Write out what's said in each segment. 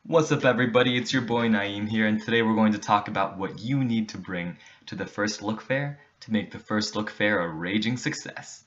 What's up everybody, it's your boy Naeem here, and today we're going to talk about what you need to bring to the First Look Fair to make the First Look Fair a raging success.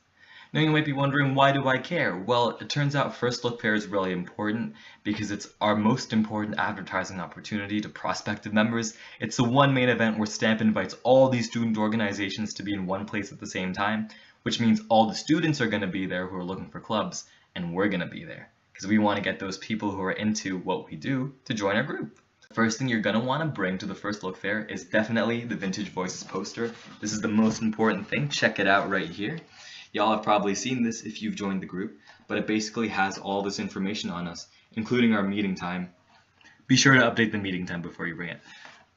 Now you might be wondering, why do I care? Well, it turns out First Look Fair is really important because it's our most important advertising opportunity to prospective members. It's the one main event where Stamp invites all these student organizations to be in one place at the same time, which means all the students are going to be there who are looking for clubs, and we're going to be there because we want to get those people who are into what we do to join our group. The first thing you're going to want to bring to the First Look Fair is definitely the Vintage Voices poster. This is the most important thing. Check it out right here. Y'all have probably seen this if you've joined the group, but it basically has all this information on us, including our meeting time. Be sure to update the meeting time before you bring it.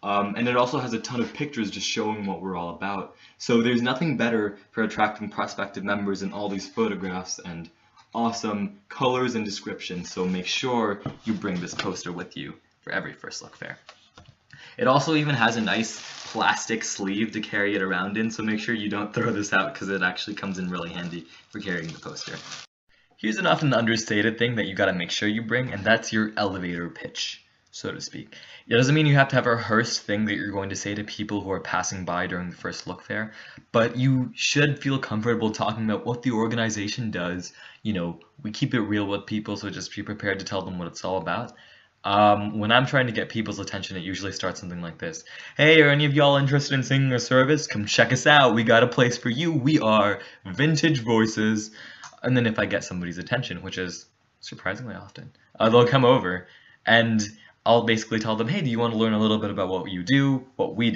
And it also has a ton of pictures just showing what we're all about. So there's nothing better for attracting prospective members than all these photographs and awesome colors and descriptions, so make sure you bring this poster with you for every First Look Fair. It also even has a nice plastic sleeve to carry it around in, so make sure you don't throw this out because it actually comes in really handy for carrying the poster. Here's an often understated thing that you gotta make sure you bring, and that's your elevator pitch, so to speak. It doesn't mean you have to have a rehearsed thing that you're going to say to people who are passing by during the First Look Fair, but you should feel comfortable talking about what the organization does. You know, we keep it real with people, so just be prepared to tell them what it's all about. When I'm trying to get people's attention, it usually starts something like this. Hey, are any of y'all interested in singing a service? Come check us out. We got a place for you. We are Vintage Voices. And then if I get somebody's attention, which is surprisingly often, they'll come over and I'll basically tell them, hey, do you want to learn a little bit about what we do,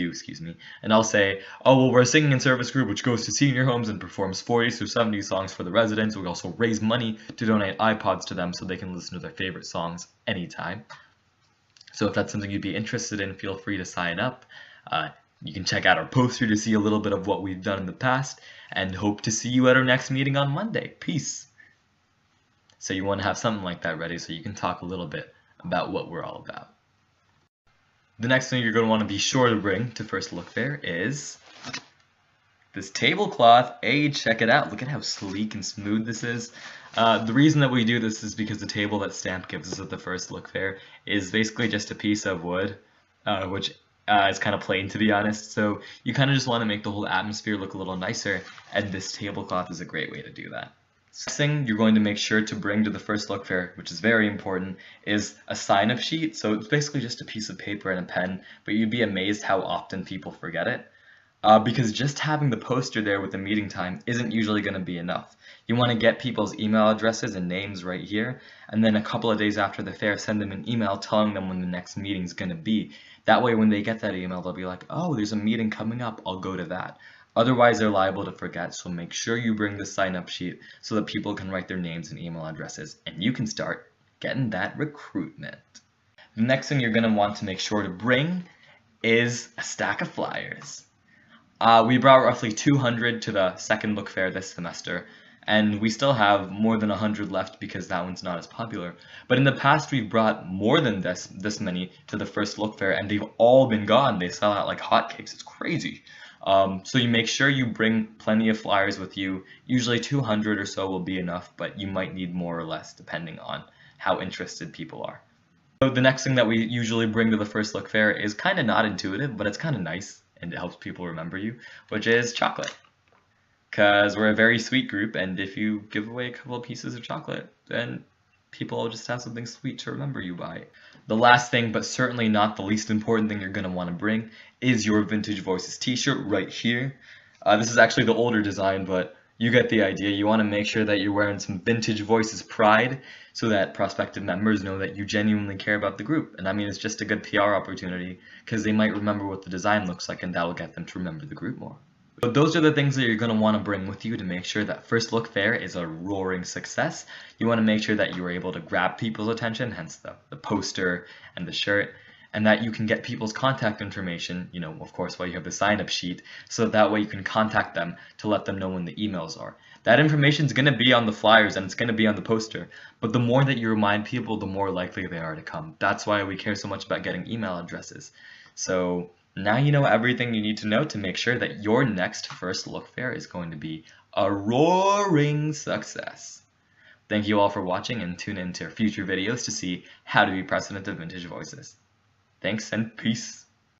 excuse me, and I'll say, oh, well, we're a singing and service group which goes to senior homes and performs 40s through 70s songs for the residents. We also raise money to donate iPods to them so they can listen to their favorite songs anytime. So if that's something you'd be interested in, feel free to sign up. You can check out our poster to see a little bit of what we've done in the past, and hope to see you at our next meeting on Monday. Peace. So you want to have something like that ready so you can talk a little bit about what we're all about. The next thing you're going to want to be sure to bring to First Look Fair is this tablecloth. Hey, check it out. Look at how sleek and smooth this is. The reason that we do this is because the table that Stamp gives us at the First Look Fair is basically just a piece of wood, which is kind of plain, to be honest. So you kind of just want to make the whole atmosphere look a little nicer, and this tablecloth is a great way to do that. Next thing you're going to make sure to bring to the First Look Fair, which is very important, is a sign-up sheet. So it's basically just a piece of paper and a pen, but you'd be amazed how often people forget it. Because just having the poster there with the meeting time isn't usually going to be enough. You want to get people's email addresses and names right here, and then a couple of days after the fair, send them an email telling them when the next meeting's going to be. That way when they get that email, they'll be like, oh, there's a meeting coming up, I'll go to that. Otherwise, they're liable to forget, so make sure you bring the sign-up sheet so that people can write their names and email addresses, and you can start getting that recruitment. The next thing you're going to want to make sure to bring is a stack of flyers. We brought roughly 200 to the second look fair this semester, and we still have more than 100 left because that one's not as popular. But in the past, we've brought more than this many to the First Look Fair, and they've all been gone. They sell out like hotcakes. It's crazy. So you make sure you bring plenty of flyers with you. Usually 200 or so will be enough, but you might need more or less depending on how interested people are. So the next thing that we usually bring to the First Look Fair is kind of not intuitive, but it's kind of nice and it helps people remember you, which is chocolate. Because we're a very sweet group, and if you give away a couple of pieces of chocolate, then people will just have something sweet to remember you by. The last thing, but certainly not the least important thing you're going to want to bring, is your Vintage Voices t-shirt right here. This is actually the older design, but you get the idea. You want to make sure that you're wearing some Vintage Voices pride so that prospective members know that you genuinely care about the group. And I mean, it's just a good PR opportunity because they might remember what the design looks like, and that'll get them to remember the group more. So those are the things that you're going to want to bring with you to make sure that First Look Fair is a roaring success. You want to make sure that you are able to grab people's attention, hence the poster and the shirt, and that you can get people's contact information, you know, of course, while you have the sign-up sheet, so that way you can contact them to let them know when the emails are. That information is going to be on the flyers and it's going to be on the poster, but the more that you remind people, the more likely they are to come. That's why we care so much about getting email addresses. So now you know everything you need to know to make sure that your next First Look Fair is going to be a roaring success. Thank you all for watching, and tune in to future videos to see how to be president of Vintage Voices. Thanks and peace.